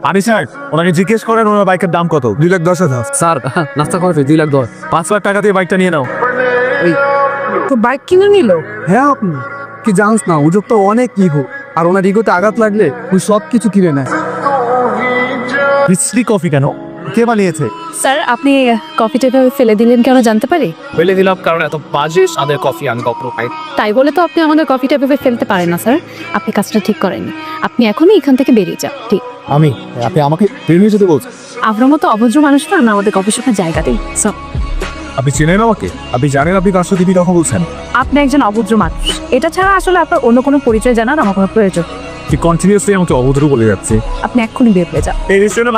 আনি স্যার, ওনাকে জিজ্ঞেস করেন ওনার বাইকের দাম কত। 2,10,000। স্যার নাস্তা করবে 2,10,000। 5 লাখ টাকা দিয়ে বাইকটা নিয়ে নাও। তো বাইক কিনে নিল। হ্যাঁ আপনি কি জানিস না, ওজোর তো অনেক ইগো, আর ওনার ইগোতে আঘাত লাগলে ওই সব কিছু কিনে নেয়। মিষ্টি কফি কেন? কে বানিয়েছে? স্যার আপনি কফিটা এভাবে ফেলে দিলেন কেন জানতে পারি? ফেলে দিলাম কারণ এত বাজে স্বাদের কফি আমি কখনো খাই। তাই বলে তো আপনি আমাদের কফিটা এভাবে ফেলতে পারেন না স্যার। আপনি কাজটা ঠিক করেননি। আপনি এখনই এখান থেকে বেরিয়ে যান। ঠিক আপনি আমাকে বেরিয়ে যেতে বলছেন? আপনার মতো অভদ্র মানুষরা না আমাদের কফি শপে জায়গা দেয়। সো আপনি চেনেন আমাকে? আপনি জানেন আপনি কার সাথে কি কথা বলছেন? আপনি একজন অভদ্র মানুষ। এটা ছাড়া আসলে আপনার অন্য কোনো পরিচয় জানার আমার কোনো প্রয়োজন। কি কন্টিনিউয়াসলি আমাকে অভদ্র বলে যাচ্ছে? আপনি এক্ষুনি বের হয়ে যান। এই রেস্টুরেন্টের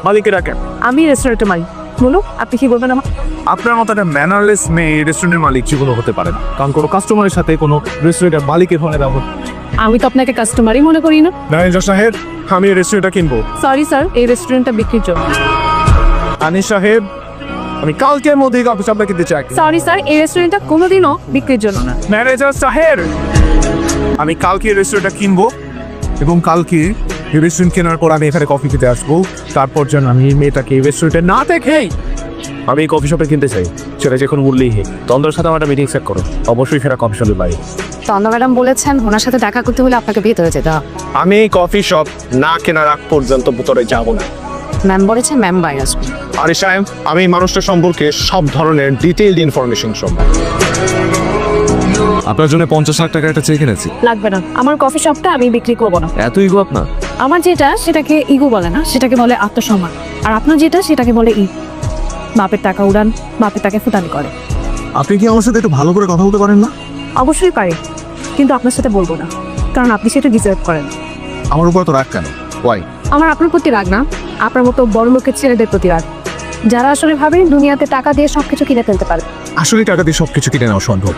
মালিককে ডাকেন। আমি রেস্টুরেন্টের মালিক। বলুন আপনি কি বলবেন আমার? আপনার মতো একটা ম্যানারলেস মেয়ে রেস্টুরেন্টের মালিক জীবনও হতে পারে না, কারণ কোনো কাস্টমারের সাথে কোনো রেস্টুরেন্টের মালিকের ফোনে ব্যবহার। আমি তো আপনাকে কাস্টমারই মনে করি না। ম্যানেজার সাহেব, আমি এই রেস্টুরেন্টটা কিনবো। সরি স্যার, এই রেস্টুরেন্টটা বিক্রির জন্য। আনিস সাহেব, আমি কালকের মধ্যেই কফি শপটা কিনতে চাই। সরি স্যার, এই রেস্টুরেন্টটা কোনোদিনও বিক্রির জন্য না। ম্যানেজার সাহেব, আমি কালকে রেস্টুরেন্টটা কিনবো এবং কালকে রেস্টুরেন্ট কেনার পর আমি এখানে কফি খেতে আসবো। তারপর যেন আমি এই মেয়েটাকে রেস্টুরেন্টে না দেখেই আমি এই কফি শপে কিনতে চাই, সেটা যে কোনো মূল্যেই হোক। তন্দ্রার সাথে আমার একটা মিটিং সেট করো, অবশ্যই সেটা কফি শপের বাইরে। তন্দ্রা ম্যাডাম বলেছেন ওনার সাথে দেখা করতে হলে আপনাকে ভেতরে যেতে হবে। আমি এই কফি শপ না কেনার আগ পর্যন্ত ভিতরে যাব না। ম্যাম বলেছেন ম্যাম বাইরে আসবেন। আরে সাহেব, আমি এই মানুষটার সম্পর্কে সব ধরনের ডিটেইলড ইনফরমেশন সম্ভব। আপনার জন্য 50 লাখ টাকা একটা চেক এনেছি। লাগবে না, আমার কফি শপটা আমি বিক্রি করবো না। এত ইগো আপনার? আমার যেটা সেটাকে ইগো বলে না, সেটাকে বলে আত্মসম্মান। আর আপনার যেটা সেটাকে বলে বাপের টাকা উড়ান, বাপের টাকা ফুটানি করে। আপনি কি আমার সাথে একটু ভালো করে কথা বলতে পারেন না? অবশ্যই পারি, কিন্তু আপনার সাথে বলবো না, কারণ আপনি সেটা ডিজার্ভ করেন। আমার উপর তো রাগ কেন? ওয়াই? আমার আপনার প্রতি রাগ না, আপনার মতো বড় লোকের ছেলেদের প্রতি রাগ, যারা আসলে ভাবে দুনিয়াতে টাকা দিয়ে সবকিছু কিনে ফেলতে পারে। আসলে টাকা দিয়ে সবকিছু কিনে নেওয়া সম্ভব,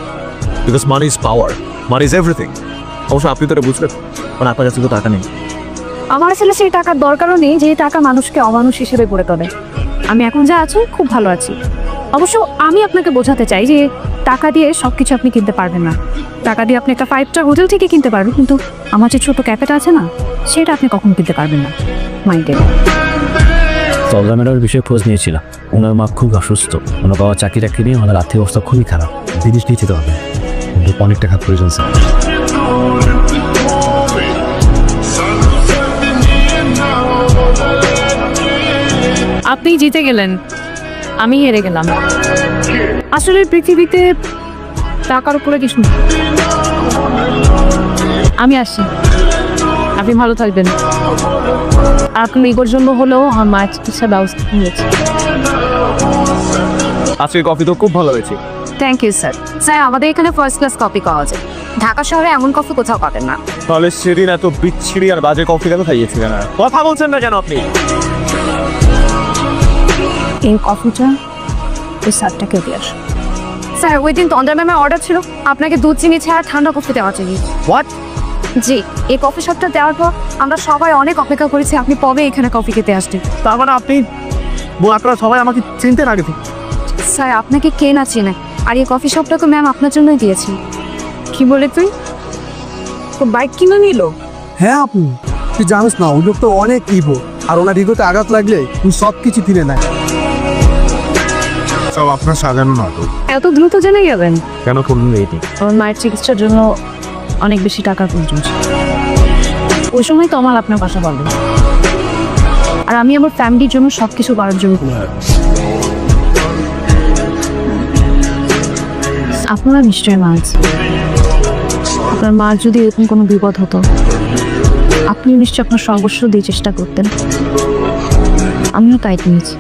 because money is power, money is everything. অবশ্য আপনি তো এটা বুঝলেন, কারণ আপনার কাছে তো টাকা নেই। আমার আসলে সেই টাকার দরকারও নেই যে টাকা মানুষকে অমানুষ হিসেবে গড়ে তোলে। আমি এখন যা আছি খুব ভালো আছি। অবশ্য আমি আপনাকে বোঝাতে চাই যে টাকা দিয়ে সবকিছু আপনি কিনতে পারবেন না। টাকা দিয়ে আপনি একটা 5 স্টার হোটেল থেকে কিনতে পারবেন, কিন্তু আমার যে ছোট ক্যাফেটা আছে না, সেটা আপনি কখনো কিনতে পারবেন না। মাইন্ডেড। তন্দ্রা ম্যাডামের বিষয়ে খোঁজ নিয়েছিলাম। ওনার মা খুব অসুস্থ, ওনার বাবা চাকরি টাকরি নিয়ে ওনার আর্থিক অবস্থা খুবই খারাপ। জিনিস নিয়ে যেতে হবে, কিন্তু অনেক টাকার প্রয়োজন স্যার। আপনি জিতে গেলেন, আমি হেরে গেলাম। আসলে পৃথিবীতে টাকার উপরে কিছু নেই। আমি আসি, আপনি ভালো থাকবেন। আপনি ইগোর জন্য হলেও আমার মায়ের চিকিৎসার ব্যবস্থা নিয়েছে। আজকে কফি তো খুব ভালো হয়েছে। Thank you sir. স্যার আমাদের এখানে ফার্স্ট ক্লাস কফি পাওয়া যায়। ঢাকা শহরে এমন কফি কোথাও পাবেন না। তাহলে সেদিন এত বিচ্ছিরি আর বাজে কফি কেন খাইয়েছিলেন? আর কথা বলছেন না কেন আপনি? এই কফিটা ওই স্যারটাকে দিয়ে আসুন। স্যার ওই দিন তন্দ্রা ম্যামের অর্ডার ছিল আপনাকে দুধ চিনি ছাড়া ঠান্ডা কফি দেওয়া চাই। হোয়াট? জি, এই কফি শপটা দেওয়ার পর আমরা সবাই অনেক অপেক্ষা করেছি আপনি কবে এখানে কফি খেতে আসছেন। তার মানে আপনারা সবাই আমাকে চিনতেন আগে থেকে? স্যার আপনাকে কে না চেনে, আর এই কফি শপটাকে ম্যাম আপনার জন্যই দিয়েছি। কি বলে তুই? তো বাইক কিনে নিল? হ্যাঁ আপনি তুই জানিস না, ওজোর তো অনেক ইগো, আর ওনার ইগোতে আঘাত লাগলে ওই সব কিছু কিনে নেয়। সব আপনার সাজানো নাটক। এত দ্রুত জেনে গেলেন? কেন করলেন এইটি? আমার মায়ের চিকিৎসার জন্য অনেক বেশি টাকার প্রয়োজন ছিল। ওই সময় তো আমার আপনার বাসা বলবেন, আর আমি আমার ফ্যামিলির জন্য সবকিছু করার জন্য আপনারা নিশ্চয়ই মা আছে। আপনার মার যদি এরকম কোনো বিপদ হতো, আপনি নিশ্চয়ই আপনার সর্বস্ব দিয়ে চেষ্টা করতেন। আমিও তাই নিয়েছি।